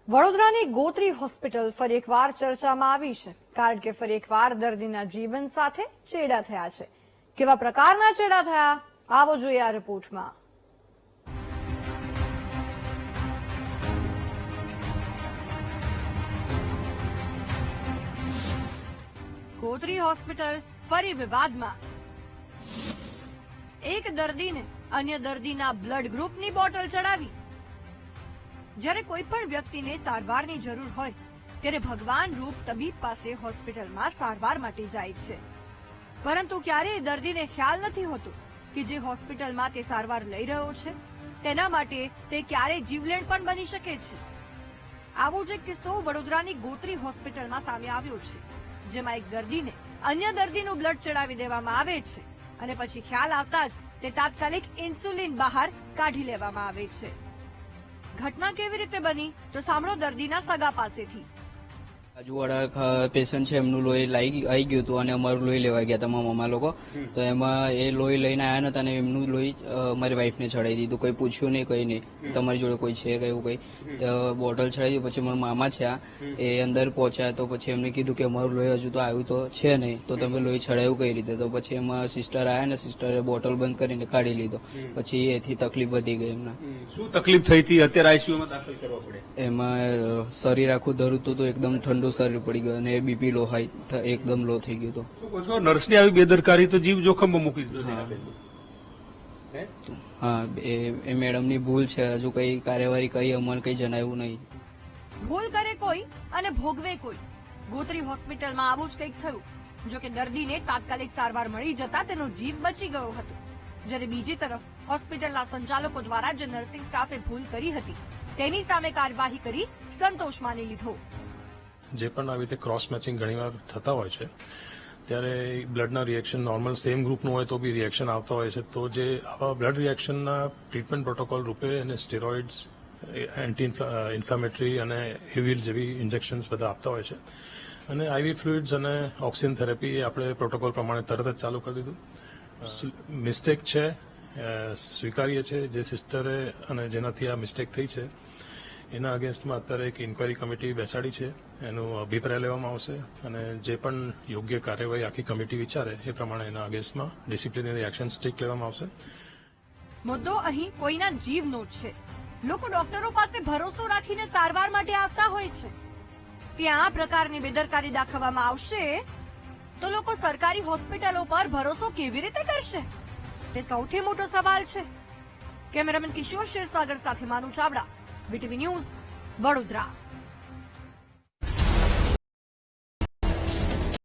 વડોદરાની ગોત્રી હોસ્પિટલ ફરી એકવાર ચર્ચામાં આવી છે, કારણ કે ફરી એકવાર દર્દીના જીવન સાથે ચેડા થયા છે. કેવા પ્રકારના ચેડા થયા, આવો જોઈએ આ રિપોર્ટમાં. ગોત્રી હોસ્પિટલ ફરી વિવાદમાં. એક દર્દીને અન્ય દર્દીના બ્લડ ગ્રુપની બોટલ ચડાવી. જ્યારે કોઈ પણ વ્યક્તિને સારવારની જરૂર હોય ત્યારે ભગવાન રૂપ તબીબ પાસે હોસ્પિટલમાં સારવાર માટે જાય છે, પરંતુ ક્યારેય દર્દીને ખ્યાલ નથી હોતો કે જે હોસ્પિટલમાં તે સારવાર લઈ રહ્યો છે તેના માટે તે ક્યારેય જીવલેણ પણ બની શકે છે. આવો જ એક કિસ્સો વડોદરાની ગોત્રી હોસ્પિટલમાં સામે આવ્યો છે, જેમાં એક દર્દીને અન્ય દર્દીનું બ્લડ ચડાવી દેવામાં આવે છે અને પછી ખ્યાલ આવતા જ તે તાત્કાલિક ઇન્સ્યુલિન બહાર કાઢી લેવામાં આવે છે. ઘટના કેવી રીતે બની તો સાંભળો દર્દીના સગા પાસેથી. આજુવાળા પેશન્ટ છે, એમનું લોહી આવી ગયું હતું અને અમારું લોહી લેવા ગયા હતા મમ્મા લોકો. તો એમાં એ લોહી લઈને આવ્યા નતા અને એમનું લોહી મારી વાઈફને ચડાવી દીધું. કોઈ પૂછ્યું નહીં, કઈ નહીં, તમારી જોડે કોઈ છે કે એવું કઈ. તો બોટલ ચડાવી દીધું. પછી મારા મામા છે એ અંદર પહોંચ્યા તો પછી એમને કીધું કે અમારું લોહી હજુ તો આવ્યું તો છે નહીં, તો તમે લોહી ચડાવ્યું કઈ રીતે. તો પછી એમાં સિસ્ટર આવ્યા ને સિસ્ટરે બોટલ બંધ કરીને કાઢી લીધો. પછી એથી તકલીફ વધી ગઈ એમને. શું તકલીફ થઈ હતી? અત્યારે આઈસીયુમાં દાખલ કરવા પડે. એમાં શરીર આખું ધરુતું તો એકદમ ઠંડુ શરીર પડી ગયું અને બીપી લો હાઈ એકદમ લો થઈ ગયું હતું. નર્સની આવી બેદરકારી તો જીવ જોખમમાં મૂકી દીધો. હા, એ મેડમની ભૂલ છે. હજુ કઈ કાર્યવાહી કઈ અમને કઈ જણાવ્યું નહીં. ભૂલ કરે કોઈ અને ભોગવે કોઈ. ગોત્રી હોસ્પિટલમાં આવું જ કંઈક થયું. જો કે દર્દીને તાત્કાલિક સારવાર મળી જતા તેનો જીવ બચી ગયો હતો, જ્યારે બીજી તરફ હોસ્પિટલના સંચાલકો દ્વારા જે નર્સિંગ સ્ટાફે ભૂલ કરી હતી તેની સામે કાર્યવાહી કરી સંતોષ માની લીધો. જે પણ આવી રીતે ક્રોસ મેચિંગ ઘણીવાર થતા હોય છે ત્યારે બ્લડના રિએક્શન નોર્મલ સેમ ગ્રુપનું હોય તો બી રિએક્શન આવતા હોય છે. તો જે આવા બ્લડ રિએક્શનના ટ્રીટમેન્ટ પ્રોટોકોલ રૂપે અને સ્ટેરોઇડ્સ, એન્ટી ઇન્ફ્લામેટરી અને એવિલ જેવી ઇન્જેક્શન્સ બધા આપતા હોય છે. અને આઈવી ફ્લુઇડ્સ અને ઓક્સિજન થેરેપી આપણે પ્રોટોકોલ પ્રમાણે તરત જ ચાલુ કરી દીધું. મિસ્ટેક છે, સ્વીકારીએ છે જે સિસ્ટરે અને જેનાથી આ મિસ્ટેક થઈ છે એના અગેન્સ્ટમાં અત્યારે એક ઇન્ક્વાયરી કમિટી બેસાડી છે. એનો અભિપ્રાય લેવામાં આવશે અને જે પણ યોગ્ય કાર્યવાહી આખી કમિટી વિચારે એ પ્રમાણે એના અગેન્સ્ટમાં ડિસિપ્લિનરી એક્શન સ્ટ્રિક્ટ લેવામાં આવશે. મુદ્દો અહીં કોઈના જીવનો છે. લોકો ડોક્ટરો પાસે ભરોસો રાખીને સારવાર માટે આવતા હોય છે. ત્યાં આ પ્રકારની બેદરકારી દાખવવામાં આવશે તો લોકો સરકારી હોસ્પિટલો પર ભરોસો કેવી રીતે કરશે? તે સૌથી મોટો સવાલ છે. કેમેરામેન કિશોર શેરસાગર સાથે માનુ ચાવડા, વીટીવી ન્યૂઝ, વડોદરા.